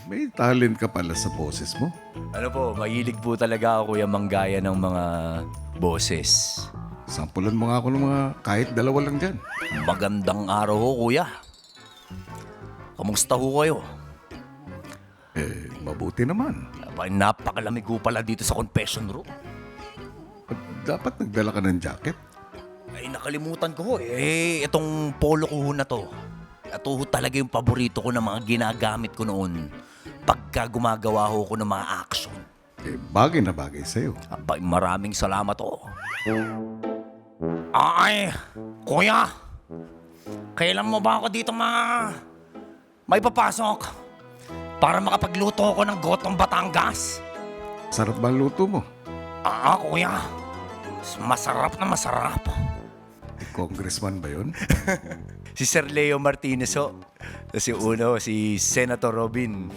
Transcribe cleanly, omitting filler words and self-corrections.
May talent ka pala sa boses mo. Ano po, mahilig po talaga ako yung manggaya ng mga boses. Sampulan mo nga ako ng mga kahit dalawa lang dyan. Magandang araw ho, kuya. Kamusta ho kayo? Mabuti naman. Abay, napakalamig ho pala dito sa confession room. Dapat nagdala ka ng jacket. Ay, nakalimutan ko ho. Itong polo ko ho na to. Ito ho talaga yung paborito ko na mga ginagamit ko noon pagka gumagawa ho ko ng mga action. Bagay na bagay sa'yo. Abay, maraming salamat ho. Ay, kuya. Kailan mo ba ako dito may papasok? Para makapagluto ako ng gotong Batangas. Sarap ba ang luto mo? Kuya. Masarap na masarap. Congressman ba yun? Si Sir Leo Martinez ho. Tapos yung uno, si Senator Robin.